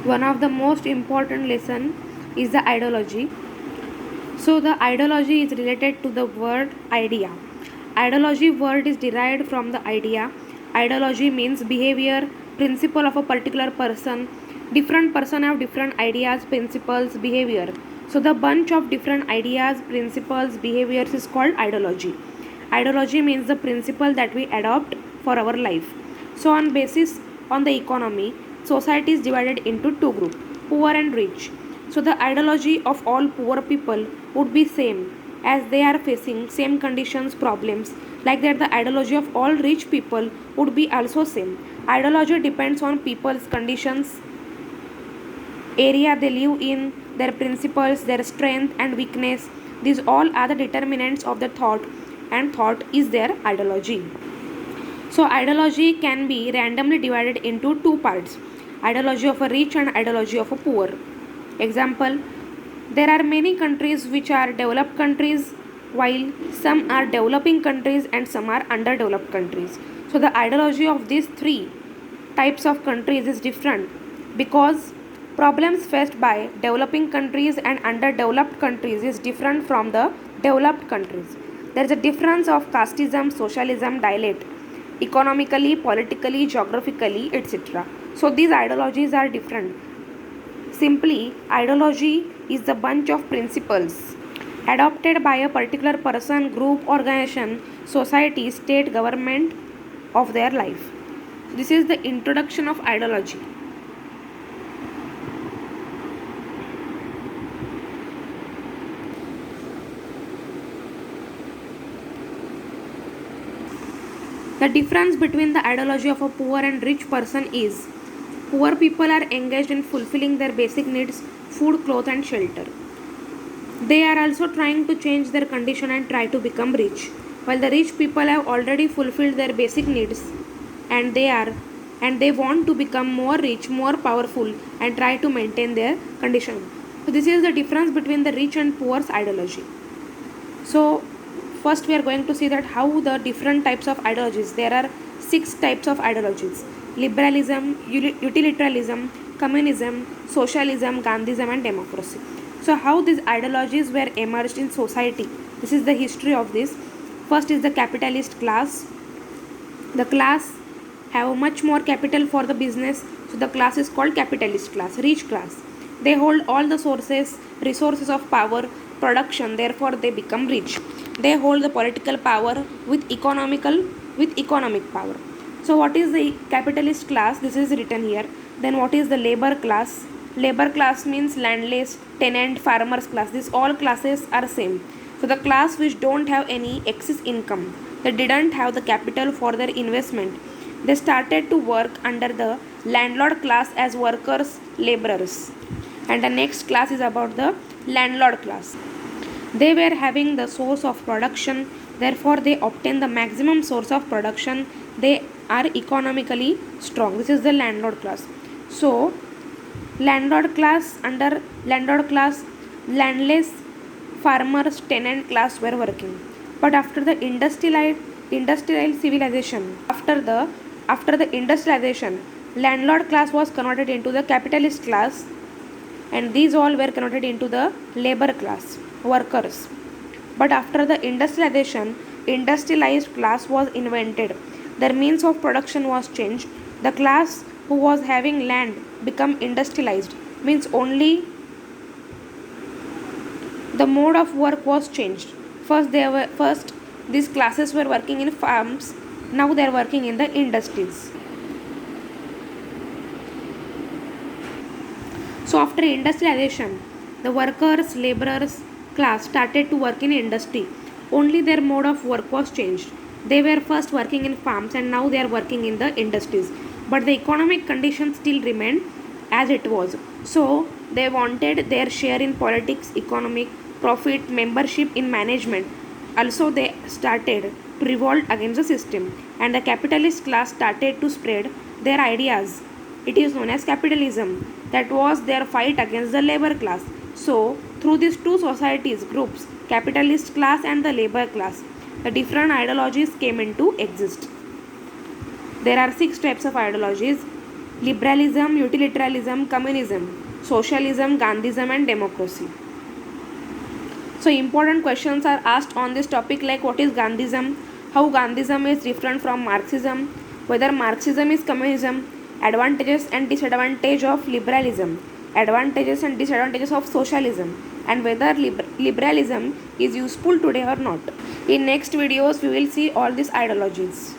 One of the most important lesson is the ideology. So the ideology is related to the word idea. Ideology word is derived from the idea. Ideology means behavior, principle of a particular person. Different person have different ideas, principles, behavior. So the bunch of different ideas, principles, behaviors is called ideology. Ideology means the principle that we adopt for our life. So on the economy, society is divided into two groups, poor and rich. So the ideology of all poor people would be same as they are facing same conditions, problems. Like that, the ideology of all rich people would be also same. Ideology depends on people's conditions, area they live in, their principles, their strength and weakness. These all are the determinants of the thought, and thought is their ideology. So, ideology can be randomly divided into two parts, ideology of a rich and ideology of a poor. Example, there are many countries which are developed countries, while some are developing countries and some are underdeveloped countries. So, the ideology of these three types of countries is different because problems faced by developing countries and underdeveloped countries is different from the developed countries. There is a difference of casteism, socialism, dialect, economically, politically, geographically, etc. So these ideologies are different. Simply, ideology is the bunch of principles adopted by a particular person, group, organization, society, state, government of their life. This is the introduction of ideology. The difference between the ideology of a poor and rich person is poor people are engaged in fulfilling their basic needs, food, cloth, and shelter. They are also trying to change their condition and try to become rich, while the rich people have already fulfilled their basic needs and they want to become more rich, more powerful, and try to maintain their condition. So this is the difference between the rich and poor's ideology. So first we are going to see that how the different types of ideologies. There are six types of ideologies: liberalism, utilitarianism, communism, socialism, Gandhism, and democracy. So how these ideologies were emerged in society? This is the history of this. First is the capitalist class. The class have much more capital for the business, so the class is called capitalist class, rich class. They hold all the resources of power, production, therefore they become rich. They hold the political power with economic power. So what is the capitalist class? This is written here. Then what is the labor class? Labor class means landless, tenant, farmers class. These all classes are same. So the class which don't have any excess income, they didn't have the capital for their investment. They started to work under the landlord class as workers, laborers. And the next class is about the landlord class. They were having the source of production, therefore they obtain the maximum source of production. They are economically strong. This is the landlord class. So under landlord class, landless, farmers, tenant class were working. But after the industrial civilization, after the industrialization, landlord class was converted into the capitalist class, and these all were converted into the labor class, workers. But after the industrialization, industrialized class was invented. Their means of production was changed. The class who was having land become industrialized, means only the mode of work was changed. First these classes were working in farms, now they are working in the industries. So after industrialization, the workers, laborers class started to work in industry. Only their mode of work was changed. They were first working in farms and now they are working in the industries. But the economic conditions still remained as it was. So they wanted their share in politics, economic, profit, membership in management. Also they started to revolt against the system, and the capitalist class started to spread their ideas. It is known as capitalism. That was their fight against the labor class. So, through these two societies, groups, capitalist class and the labor class, the different ideologies came into exist. There are six types of ideologies. liberalism, utilitarianism, communism, socialism, Gandhism and democracy. So important questions are asked on this topic, like what is Gandhism, how Gandhism is different from Marxism, whether Marxism is communism, advantages and disadvantages of liberalism, advantages and disadvantages of socialism, and whether liberalism is useful today or not. In next videos we will see all these ideologies.